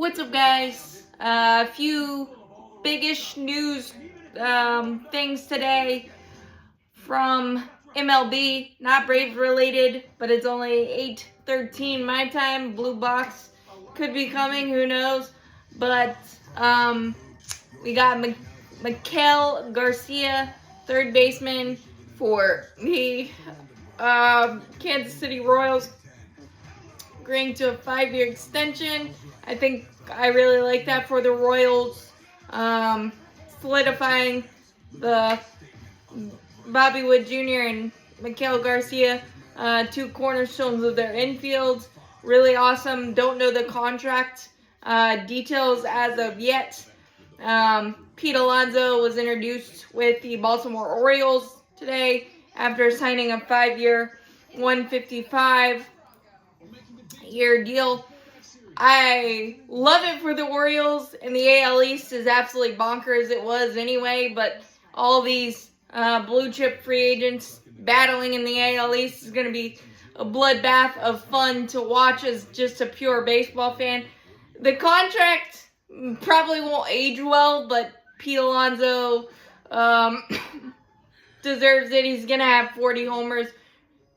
What's up, guys? A few biggish news things today from MLB. Not Braves related, but it's only 8:13 my time. Blue Box could be coming, who knows? But we got Maikel Garcia, third baseman for the Kansas City Royals, agreeing to a 5-year extension. I really like that for the Royals, solidifying the Bobby Wood Jr. and Maikel Garcia, two cornerstones of their infield. Really awesome. Don't know the contract details as of yet. Pete Alonso was introduced with the Baltimore Orioles today after signing a 5-year, $155 deal. I love it for the Orioles, and the AL East is absolutely bonkers. It was anyway, but all these blue chip free agents battling in the AL East is going to be a bloodbath of fun to watch as just a pure baseball fan. The contract probably won't age well, but Pete Alonso deserves it. He's going to have 40 homers.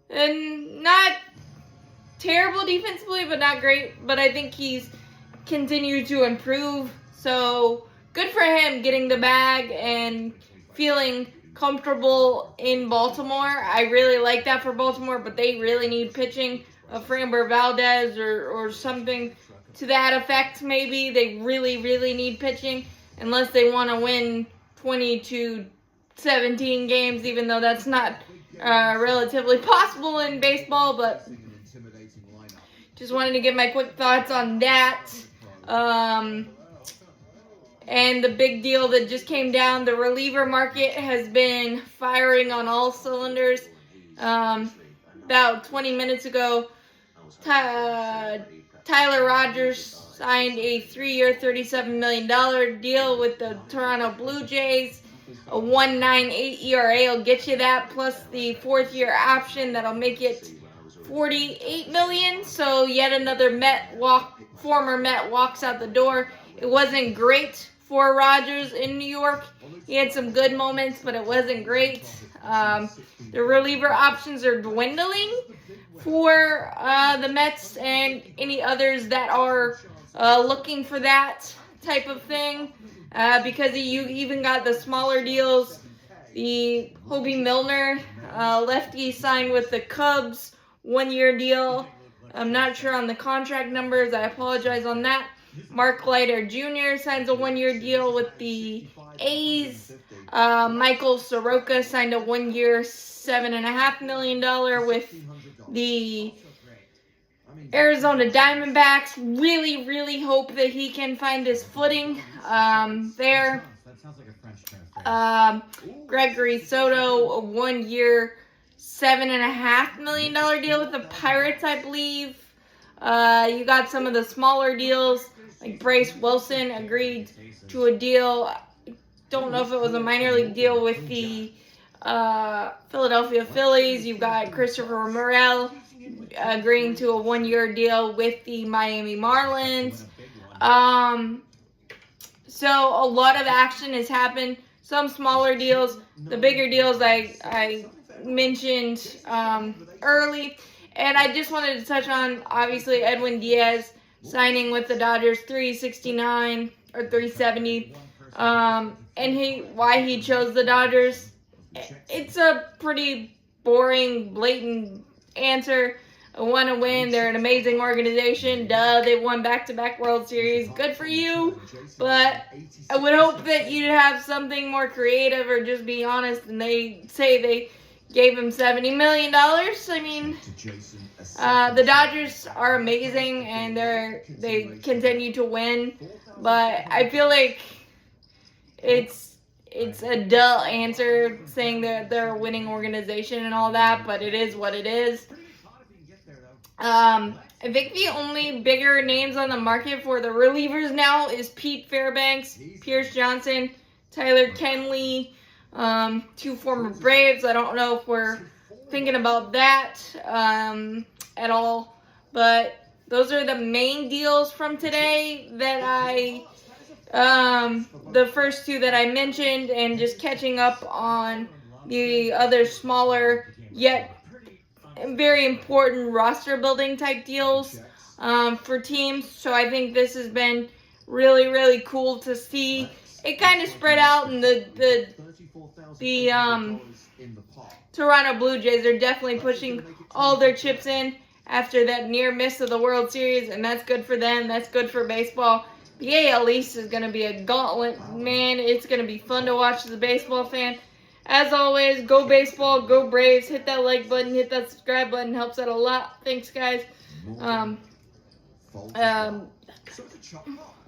And not terrible defensively, but not great. But I think he's continued to improve. So good for him getting the bag and feeling comfortable in Baltimore. I really like that for Baltimore, but they really need pitching. Framber Valdez or something to that effect, maybe. They really, really need pitching unless they want to win 20-17 games, even though that's not relatively possible in baseball. But just wanted to give my quick thoughts on that. And the big deal that just came down, the reliever market has been firing on all cylinders. About 20 minutes ago, Tyler Rogers signed a 3-year, $37 million deal with the Toronto Blue Jays. A 1.98 ERA will get you that, plus the 4th-year option that'll make it $48 million. So yet another former Met walks out the door. It wasn't great for Rogers in New York. He had some good moments, but it wasn't great. The reliever options are dwindling for the Mets and any others that are looking for that type of thing, because you even got the smaller deals. The Hobie Milner lefty signed with the Cubs, 1-year deal. I'm not sure on the contract numbers. I apologize on that. Mark Leiter Jr. signs a 1-year deal with the A's. Michael Soroka signed a 1-year, $7.5 million with the Arizona Diamondbacks. Really, really hope that he can find his footing there. Gregory Soto, a 1-year, $7.5 million deal with the Pirates, I believe. You got some of the smaller deals, like Bryce Wilson agreed to a deal. Don't know if it was a minor league deal with the Philadelphia Phillies. You've got Christopher Morel agreeing to a 1-year deal with the Miami Marlins. So a lot of action has happened. Some smaller deals. The bigger deals I mentioned early. And I just wanted to touch on, obviously, Edwin Diaz signing with the Dodgers, $369 or $370. And why he chose the Dodgers. It's a pretty boring, blatant answer. I want to win. They're an amazing organization. Duh, they won back-to-back World Series. Good for you. But I would hope that you'd have something more creative or just be honest. And they say they gave him $70 million. I mean, the Dodgers are amazing, and they continue to win. But I feel like it's a dull answer saying that they're a winning organization and all that, but it is what it is. I think the only bigger names on the market for the relievers now is Pete Fairbanks, Pierce Johnson, Tyler Kenley, 2 former Braves. I don't know if we're thinking about that at all, but those are the main deals from today that the first two that I mentioned, and just catching up on the other smaller yet very important roster building type deals for teams. So I think this has been really, really cool to see. It kind of spread out, and the Toronto Blue Jays are definitely pushing all their chips in after that near miss of the World Series, and that's good for them. That's good for baseball. The AL East is going to be a gauntlet, man. It's going to be fun to watch as a baseball fan. As always, go baseball, go Braves. Hit that like button, hit that subscribe button. Helps out a lot. Thanks, guys.